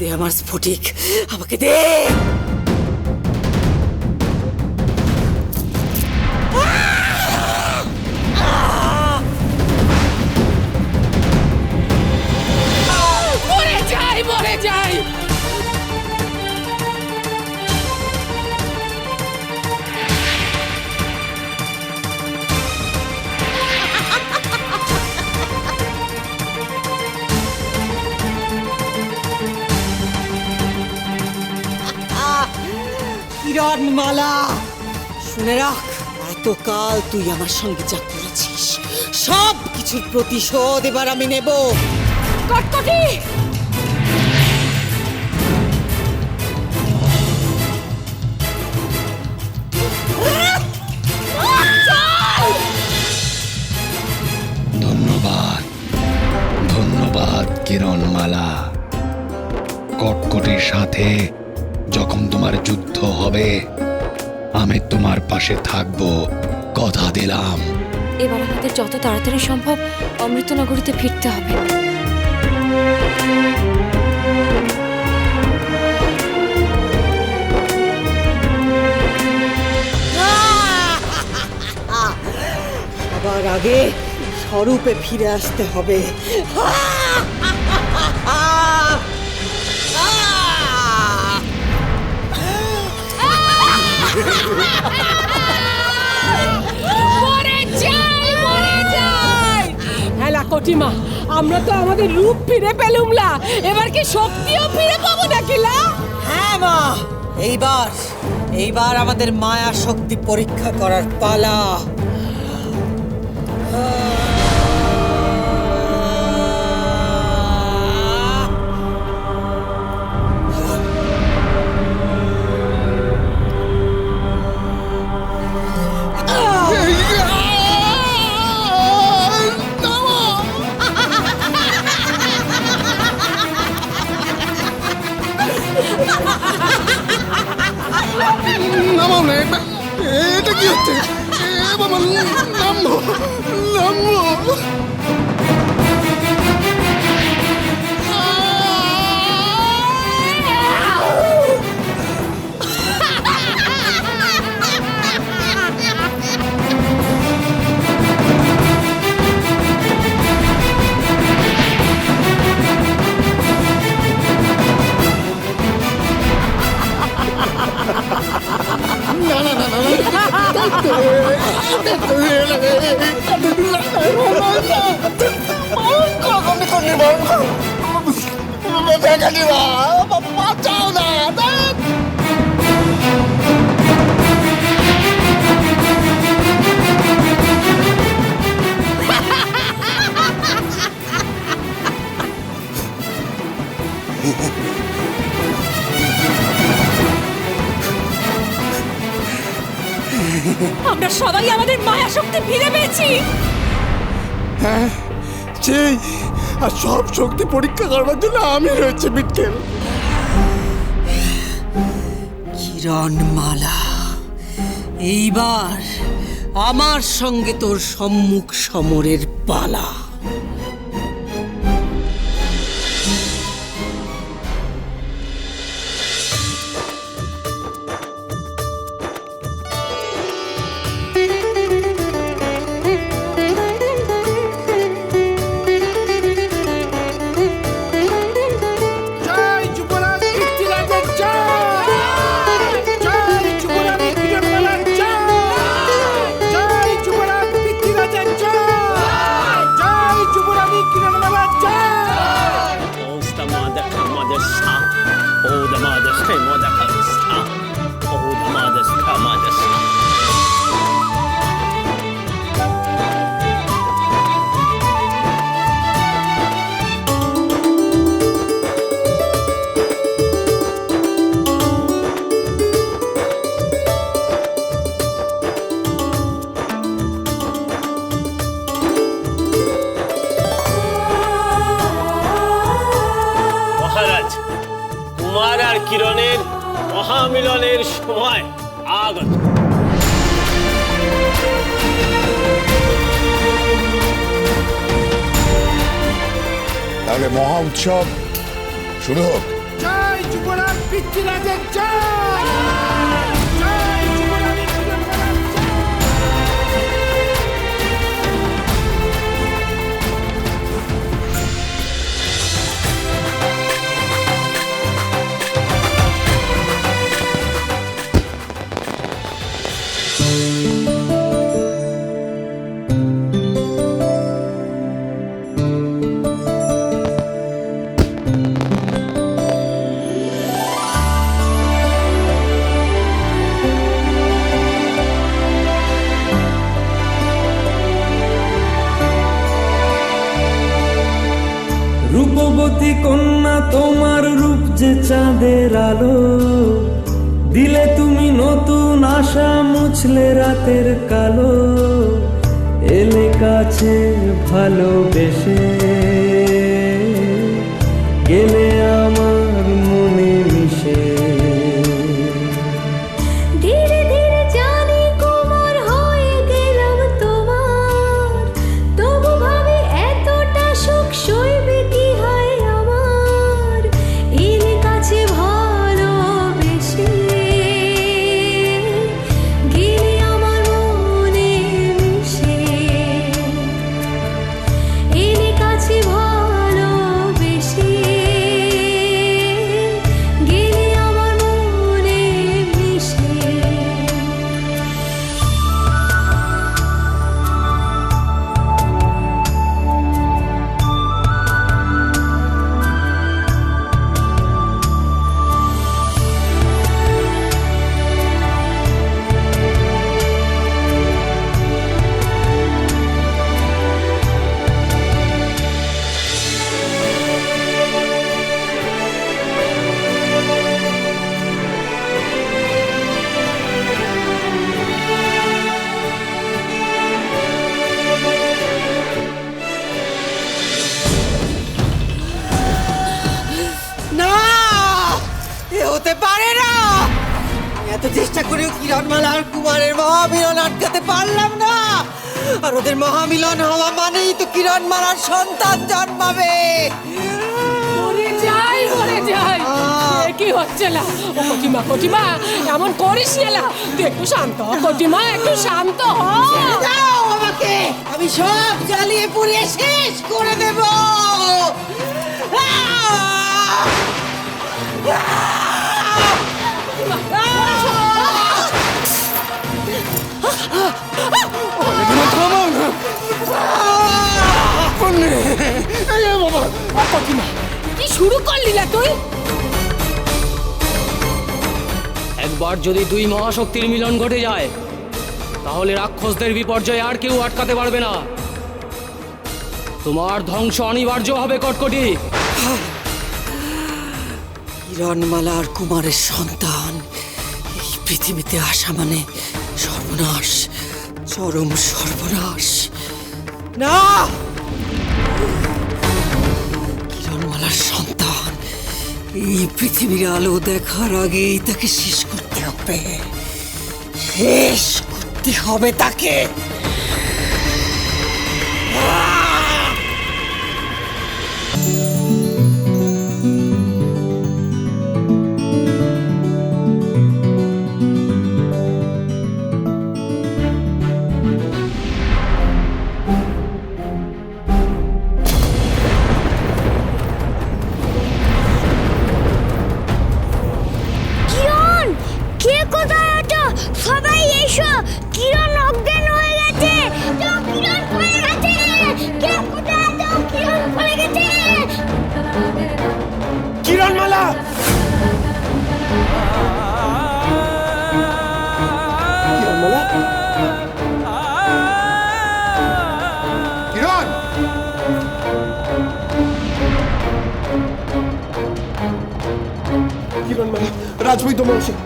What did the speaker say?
দে আমার স্ফটিক, আমাকে দে। মরে যাই, মরে যাই। কিরণমালা, শুনে রাখ, এতকাল তুই আমার সঙ্গে যা করেছিস সব কিছুর প্রতিশোধ এবার আমি নেব। কটকটি, ধন্যবাদ, ধন্যবাদ কিরণমালা। কটকটির সাথে যখন তোমার যুদ্ধ হবে আমি তোমার পাশে থাকব, কথা দিলাম। এবার আমাদের যত তাড়াতাড়ি সম্ভব অমৃতনগরীতে ফিরতে হবে। সবার আগে স্বরূপে ফিরে আসতে হবে। মরে যাই, মরে যাই। হেলা কটিমা, আমরা তো আমাদের রূপ ফিরে পেলুমলা, এবার কি শক্তিও ফিরে পাবো নাকি লা? হ্যাঁ মা, এইবার আমাদের মায়া শক্তি পরীক্ষা করার পালা। নামাও না, এটা কি হচ্ছে? বাবা নামবো, নামবো। না না না না, বাঁচাও না। আমরা সবাই আমাদের মায়া শক্তি ফিরে পেয়েছি। হ্যাঁ, সেই আর সব শক্তি পরীক্ষা করবার জন্য আমি রয়েছে বিটকেল। কিরণমালা, এইবার আমার সঙ্গে তোর সম্মুখ সমরের পালা। কুমার আর কিরণের মহামিলনের সময় আগত। তাহলে মহা উৎসব শুরু হোক। জয় যুবরাজ পৃথ্বীরাজের জয়! জয় যুবরানী কিরণমালার জয়! রূপবতী কন্যা তোমার রূপ যে চাঁদের আলো, দিলে তুমি নতুন আশা, মুছলে রাতের কালো। এলে কাছে ভালোবেসে, গেলে আমার মনে মিশে। ধীরে ধীরে জানি কুমার হয়ে গেলাম তোমার, তবু ভাবি এতটা সুখ সইবে কি হয় আমার। এলে কাছে ভালোবেসে, গেলে আমার মনে মিশে। এলে কাছে ভালোবেসে, গেলে আমার মনে মিশে। না, এ হতে পারে না। এত চেষ্টা করেও কিরণমালা আর কুমারের মহামিলন আটকাতে পারলাম না। আর ওদের মহামিলন হওয়া মানেই তো কিরণমালার সন্তান জন্মাবে। মরে যাই, মরে যাই। এ কি হচ্ছে না? ও কটিমা, কটিমা, এমন করিস না। তুই একটু শান্ত হ কটিমা, একটু শান্ত হ। ছেড়ে দাও আমাকে, আমি সব জ্বালিয়ে পুড়িয়ে শেষ করে দেব। ও কটিমা, কি শুরু করলি না তুই? একবার যদি দুই মহাশক্তির মিলন ঘটে যায়, তাহলে রাক্ষসদের বিপর্যয় আর কেউ আটকাতে পারবে না। তোমার ধ্বংস অনিবার্য হবে কটকটি। কিরণমালা আর কুমারের সন্তান এই পৃথিবীতে আসা মানে সর্বনাশ, চরম সর্বনাশ। না, কিরণমালার সন্তান এই পৃথিবীর আলো দেখার আগেই তাকে শেষ করতে হবে, শেষ করতে হবে তাকে। কিরণ, কে কোথায় আছো? সবাই এসো, কিরণ অজ্ঞান হয়ে গেছে। তো কিরণ পড়ে গেছে। কে কোথায় আছো? কিরণ পড়ে গেছে। কিরণমালা! কিরণমালা! কিরণ! কিরণমালা, রাজবৈদ্য মহাশয়।